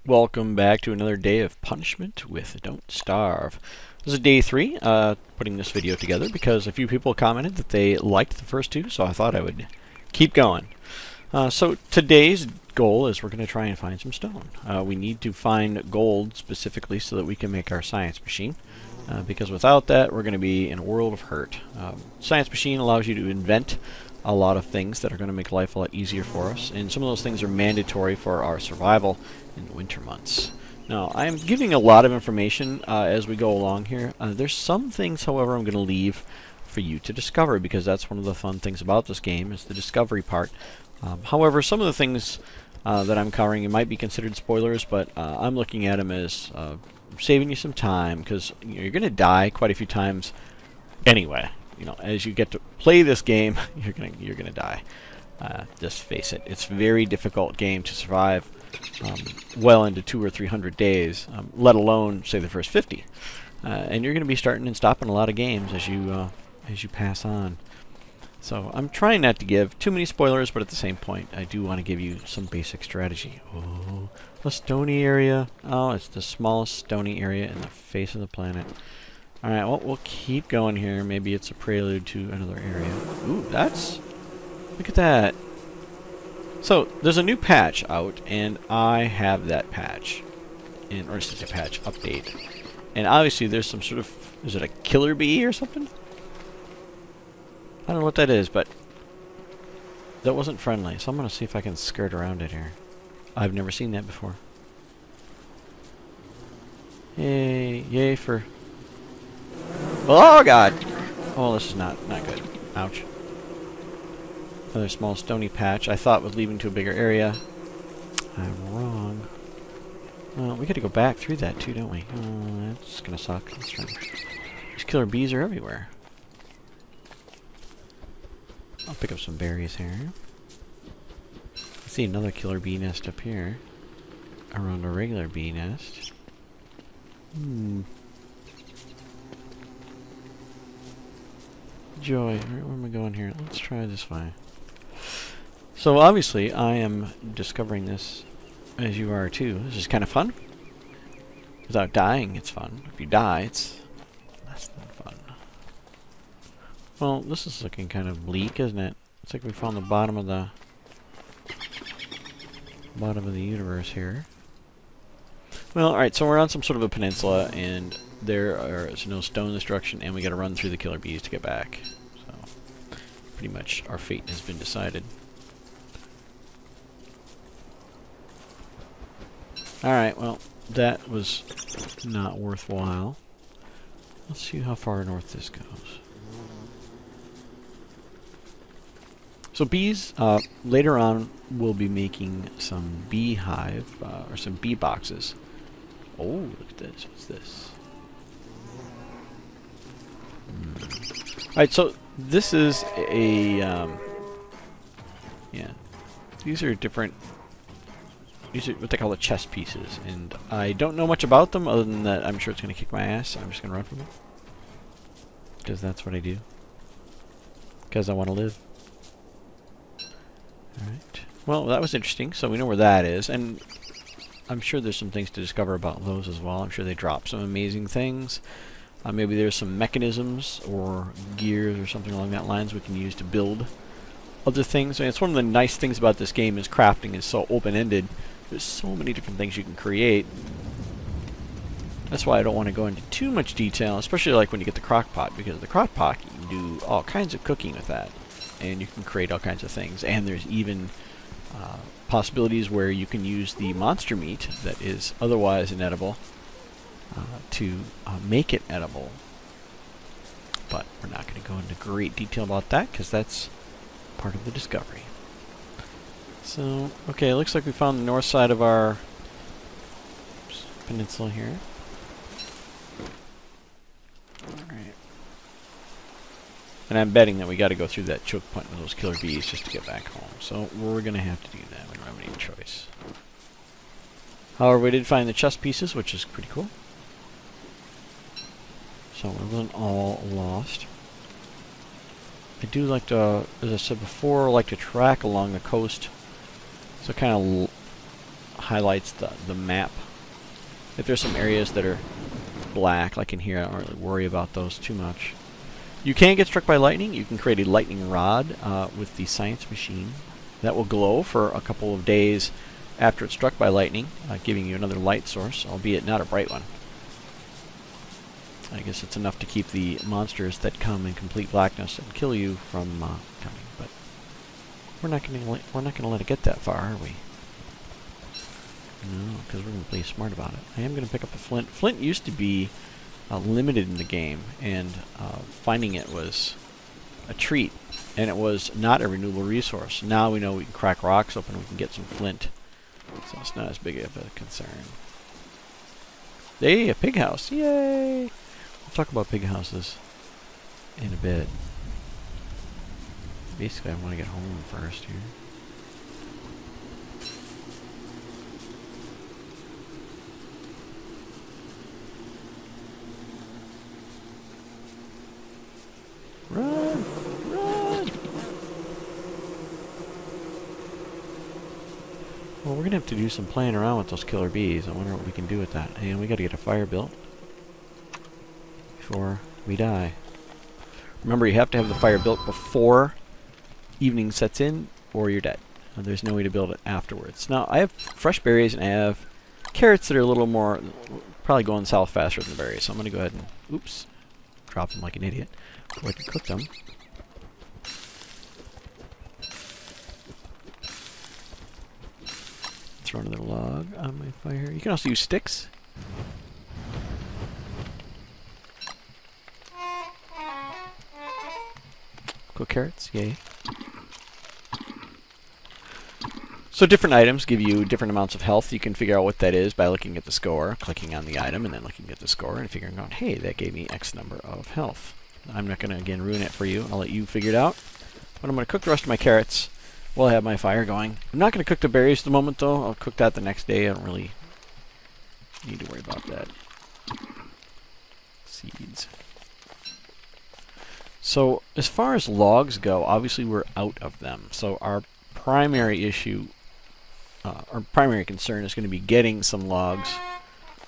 Welcome back to another day of punishment with Don't Starve. This is day 3, putting this video together because a few people commented that they liked the first two, so I thought I would keep going. So today's goal is we're going to try and find some stone. We need to find gold specifically so that we can make our science machine, because without that we're going to be in a world of hurt. Science machine allows you to invent a lot of things that are going to make life a lot easier for us, and some of those things are mandatory for our survival in the winter months. Now, I'm giving a lot of information as we go along here. There's some things, however, I'm going to leave for you to discover, because that's one of the fun things about this game, is the discovery part. However, some of the things that I'm covering, it might be considered spoilers, but I'm looking at them as saving you some time, because you're going to die quite a few times anyway. You know, as you get to play this game, you're gonna die. Just face it; it's a very difficult game to survive well into 200 or 300 days, let alone say the first 50. And you're gonna be starting and stopping a lot of games as you pass on. So I'm trying not to give too many spoilers, but at the same point, I do want to give you some basic strategy. Oh, a stony area. Oh, it's the smallest stony area in the face of the planet. Alright, well, we'll keep going here. Maybe it's a prelude to another area. Ooh, that's... Look at that. So, there's a new patch out, and I have that patch. Or is it a patch update? And obviously there's some sort of... Is it a killer bee or something? I don't know what that is, but... That wasn't friendly, so I'm going to see if I can skirt around it here. I've never seen that before. Yay, yay for... Oh god! Oh, this is not good. Ouch. Another small stony patch I thought was leading to a bigger area. I'm wrong. Well, we gotta go back through that too, don't we? Oh, that's gonna suck. That's right. These killer bees are everywhere. I'll pick up some berries here. I see another killer bee nest up here. Around a regular bee nest. Joy. Where am I going here? Let's try this way. So obviously I am discovering this as you are too. This is kind of fun. Without dying, it's fun. If you die, it's less than fun. Well, this is looking kind of bleak, isn't it? It's like we found the bottom of the universe here. Well, alright, so we're on some sort of a peninsula, and there is no stone destruction, and we gotta run through the killer bees to get back. So, pretty much our fate has been decided. Alright, well, that was not worthwhile. Let's see how far north this goes. So bees, later on, we'll be making some beehive, or some bee boxes. Oh, look at this. What's this? Alright, so this is a, yeah. These are different, these are what they call the chess pieces, and I don't know much about them other than that I'm sure it's going to kick my ass. I'm just going to run from it. Because that's what I do. Because I want to live. Alright. Well, that was interesting, so we know where that is, and I'm sure there's some things to discover about those as well. I'm sure they drop some amazing things. Maybe there's some mechanisms or gears or something along that lines we can use to build other things. And it's one of the nice things about this game is crafting is so open-ended. There's so many different things you can create. That's why I don't want to go into too much detail, especially like when you get the crock pot, because the crock pot, you can do all kinds of cooking with that. And you can create all kinds of things. And there's even possibilities where you can use the monster meat that is otherwise inedible to make it edible. But we're not going to go into great detail about that because that's part of the discovery. So, okay, it looks like we found the north side of our peninsula here. Alright. And I'm betting that we got to go through that choke point with those killer bees just to get back home. So we're going to have to do that. We don't have any choice. However, we did find the chess pieces, which is pretty cool. So it wasn't all lost. I do like to, as I said before, like to track along the coast. So kind of highlights the map. If there's some areas that are black, like in here, I don't really worry about those too much. You can get struck by lightning. You can create a lightning rod with the science machine. That will glow for a couple of days after it's struck by lightning, giving you another light source, albeit not a bright one. I guess it's enough to keep the monsters that come in complete blackness and kill you from coming. But we're not going to let it get that far, are we? No, because we're going to play smart about it. I am going to pick up the flint. Flint used to be limited in the game, and finding it was a treat, and it was not a renewable resource. Now we know we can crack rocks open, we can get some flint, so it's not as big of a concern. Hey, a pig house! Yay! We'll talk about pig houses in a bit. Basically, I want to get home first here. Run! Run! Well, we're going to have to do some playing around with those killer bees. I wonder what we can do with that. And we got to get a fire built before we die. Remember, you have to have the fire built before evening sets in, or you're dead. There's no way to build it afterwards. Now, I have fresh berries and I have carrots that are a little more, probably going south faster than the berries. So I'm going to go ahead and, oops, drop them like an idiot. So I can cook them. Throw another log on my fire. You can also use sticks. Cook carrots, yay. So different items give you different amounts of health. You can figure out what that is by looking at the score, clicking on the item, and then looking at the score and figuring out, hey, that gave me X number of health. I'm not going to, again, ruin it for you. I'll let you figure it out. But I'm going to cook the rest of my carrots while I have my fire going. I'm not going to cook the berries at the moment, though. I'll cook that the next day. I don't really need to worry about that. Seeds. So, as far as logs go, obviously we're out of them. So our primary issue, our primary concern is going to be getting some logs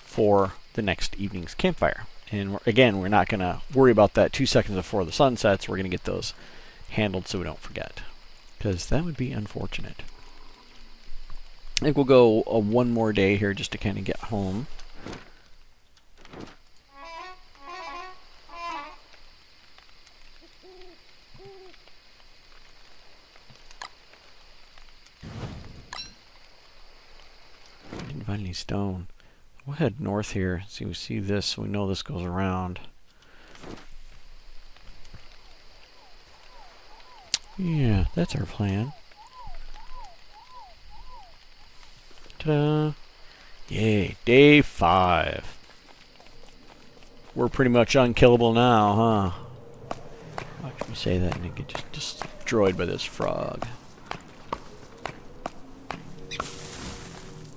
for the next evening's campfire. And again, we're not going to worry about that 2 seconds before the sun sets. We're going to get those handled so we don't forget, because that would be unfortunate. I think we'll go one more day here just to kind of get home. Didn't find any stone. We'll head north here. See, we see this, so we know this goes around. Yeah, that's our plan. Ta-da! Yay, day 5. We're pretty much unkillable now, huh? Watch me say that and it get just destroyed by this frog.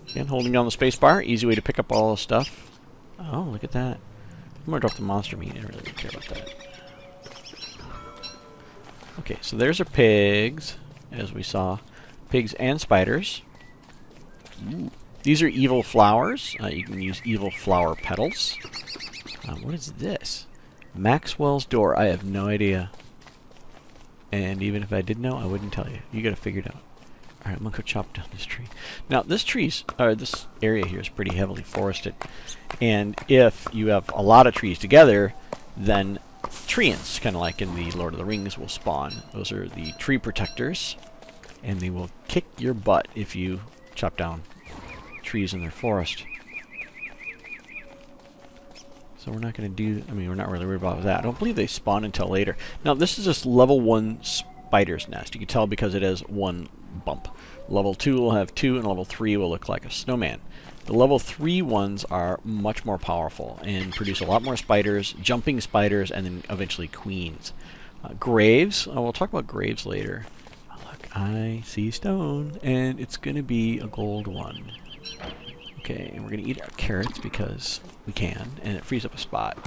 Again, holding down the space bar, easy way to pick up all the stuff. Oh, look at that. I'm gonna drop the monster meat. I really don't care about that. Okay, so there's our pigs, as we saw. Pigs and spiders. Ooh. These are evil flowers. You can use evil flower petals. What is this? Maxwell's door. I have no idea. And even if I did know, I wouldn't tell you. You gotta figure it out. Alright, I'm gonna go chop down this tree. Now, this area here is pretty heavily forested. And if you have a lot of trees together, then treants, kind of like in the Lord of the Rings, will spawn. Those are the tree protectors, and they will kick your butt if you chop down trees in their forest. So we're not going to do, I mean, we're not really worried about that. I don't believe they spawn until later. Now, this is just level 1 spider's nest. You can tell because it has 1 bump. Level 2 will have 2, and level 3 will look like a snowman. The level 3 ones are much more powerful and produce a lot more spiders, jumping spiders, and then eventually queens. Graves, we'll talk about graves later. Oh, look, I see stone, and it's going to be a gold one. Okay, and we're going to eat our carrots because we can, and it frees up a spot.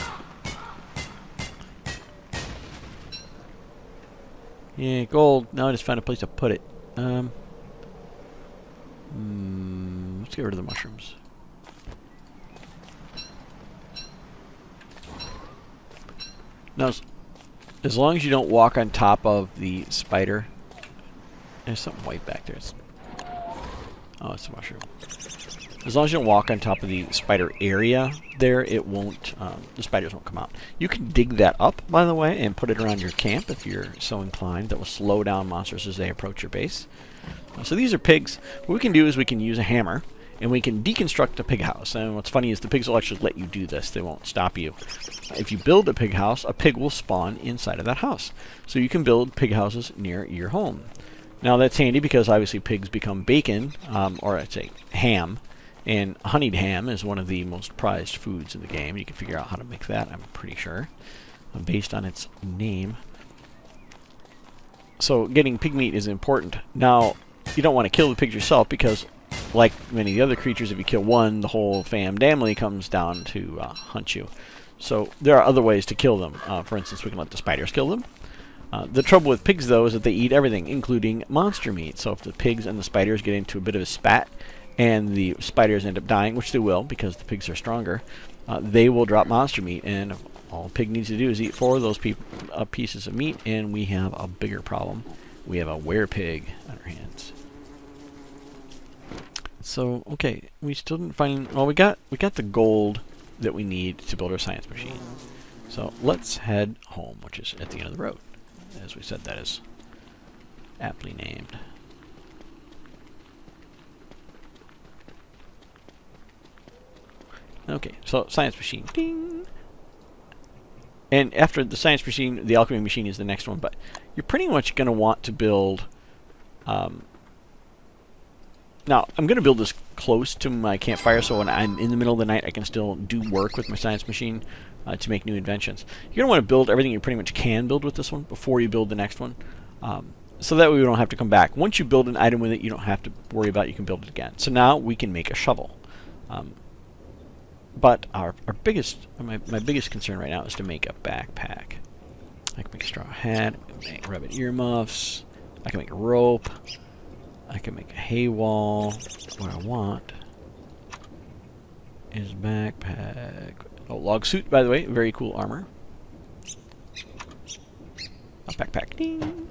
Yeah, gold. Now I just found a place to put it. Let's Let's get rid of the mushrooms. Now, as long as you don't walk on top of the spider... There's something white back there. Oh, it's a mushroom. As long as you don't walk on top of the spider area there, it won't, the spiders won't come out. You can dig that up, by the way, and put it around your camp if you're so inclined. That will slow down monsters as they approach your base. So these are pigs. What we can do is we can use a hammer, and we can deconstruct a pig house. And what's funny is the pigs will actually let you do this. They won't stop you. If you build a pig house, a pig will spawn inside of that house. So you can build pig houses near your home. Now that's handy because obviously pigs become bacon, or I'd say ham. And honeyed ham is one of the most prized foods in the game. You can figure out how to make that, I'm pretty sure, based on its name. So getting pig meat is important. Now, you don't want to kill the pigs yourself because, like many of the other creatures, if you kill one, the whole family comes down to hunt you. So there are other ways to kill them. For instance, we can let the spiders kill them. The trouble with pigs, though, is that they eat everything, including monster meat. So if the pigs and the spiders get into a bit of a spat, and the spiders end up dying, which they will because the pigs are stronger, they will drop monster meat, and all a pig needs to do is eat 4 of those pieces of meat, and we have a bigger problem. We have a werepig on our hands. So, okay, we still didn't find... Well, we got the gold that we need to build our science machine. So let's head home, which is at the end of the road. As we said, that is aptly named. Okay, so science machine. Ding! And after the science machine, the alchemy machine is the next one, but you're pretty much going to want to build... now, I'm going to build this close to my campfire, so when I'm in the middle of the night, I can still do work with my science machine to make new inventions. You're going to want to build everything you pretty much can build with this one before you build the next one. So that way we don't have to come back. Once you build an item with it, you don't have to worry about it. You can build it again. So now we can make a shovel. But my biggest concern right now is to make a backpack. I can make a straw hat, I can make rabbit earmuffs, I can make a rope, I can make a hay wall. What I want is backpack. Oh, log suit, by the way, very cool armor. A backpack. Ding.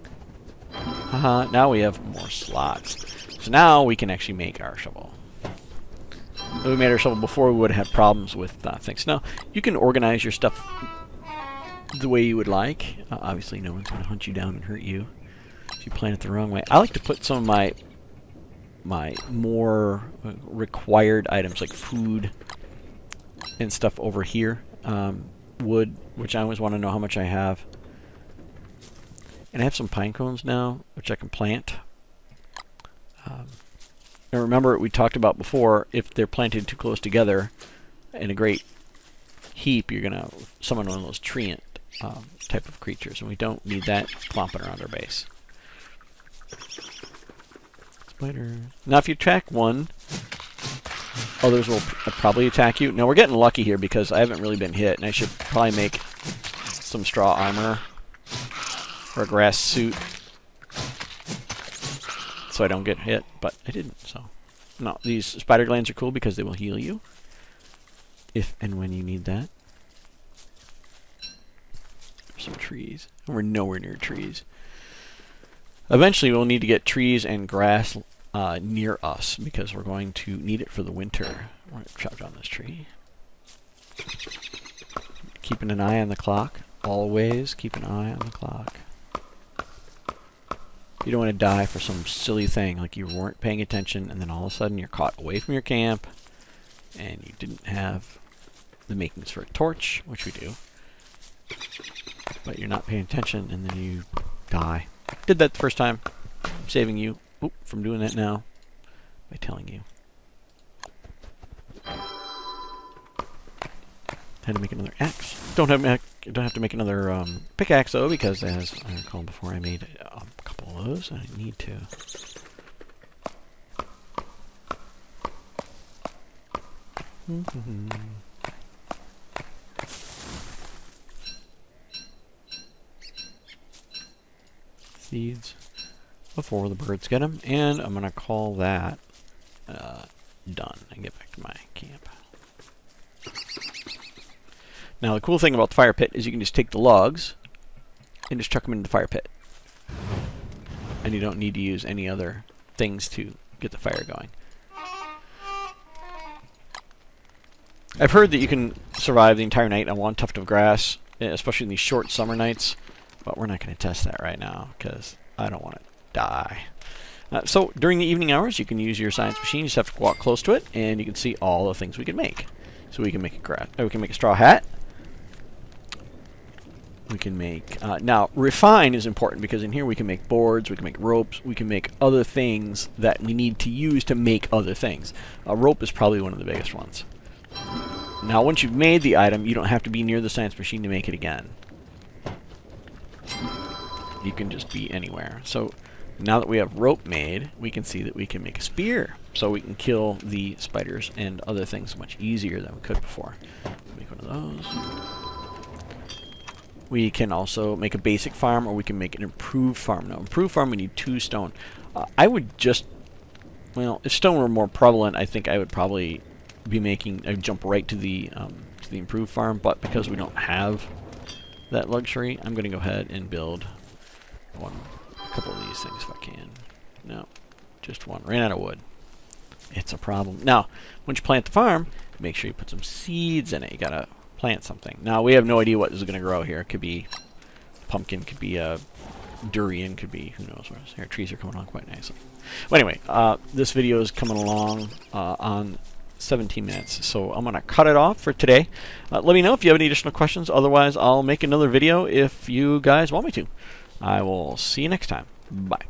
Haha, now we have more slots. So now we can actually make our shovel. If we made our shovel before, we would have had problems with things. Now, you can organize your stuff the way you would like. Obviously, no one's going to hunt you down and hurt you if you plan it the wrong way. I like to put some of my more required items, like food and stuff, over here. Wood, which I always want to know how much I have. And I have some pine cones now, which I can plant. And remember, we talked about before, if they're planted too close together in a great heap, you're going to summon one of those treant type of creatures, and we don't need that clomping around our base. Spider. Now, if you attack one, others will probably attack you. Now, we're getting lucky here because I haven't really been hit, and I should probably make some straw armor or a grass suit so I don't get hit, but I didn't. So, no, these spider glands are cool because they will heal you if and when you need that. Some trees. And we're nowhere near trees. Eventually, we'll need to get trees and grass near us because we're going to need it for the winter. We're going to chop down this tree. Keeping an eye on the clock. Always keep an eye on the clock. You don't want to die for some silly thing like you weren't paying attention and then all of a sudden you're caught away from your camp and you didn't have the makings for a torch, which we do, but you're not paying attention and then you die. Did that the first time. I'm saving you from doing that now by telling you. Had to make another axe. Don't have to make another pickaxe though, because as I recall before, I made a couple of those. I need to. Seeds before the birds get them, and I'm gonna call that done and get back to my camp. Now the cool thing about the fire pit is you can just take the logs and just chuck them into the fire pit. And you don't need to use any other things to get the fire going. I've heard that you can survive the entire night on one tuft of grass, especially in these short summer nights, but we're not going to test that right now because I don't want to die. So during the evening hours, you can use your science machine. You just have to walk close to it, and you can see all the things we can make. So we can make a straw hat. We can make now refine is important because in here we can make boards, we can make ropes, we can make other things that we need to use to make other things. A rope is probably one of the biggest ones. Now once you've made the item, you don't have to be near the science machine to make it again. You can just be anywhere. So now that we have rope made, we can see that we can make a spear. So we can kill the spiders and other things much easier than we could before. Make one of those. We can also make a basic farm, or we can make an improved farm. Now, improved farm, we need 2 stone. I would just, well, if stone were more prevalent, I think I would probably be making a jump right to the improved farm. But because we don't have that luxury, I'm going to go ahead and build a couple of these things if I can. No, just one. Ran out of wood. It's a problem. Now, once you plant the farm, make sure you put some seeds in it. You gotta plant something. Now we have no idea what is going to grow here. It could be pumpkin, could be a durian, could be who knows what. Our trees are coming on quite nicely. Well, anyway, this video is coming along on 17 minutes, so I'm going to cut it off for today. Let me know if you have any additional questions. Otherwise, I'll make another video if you guys want me to. I will see you next time. Bye.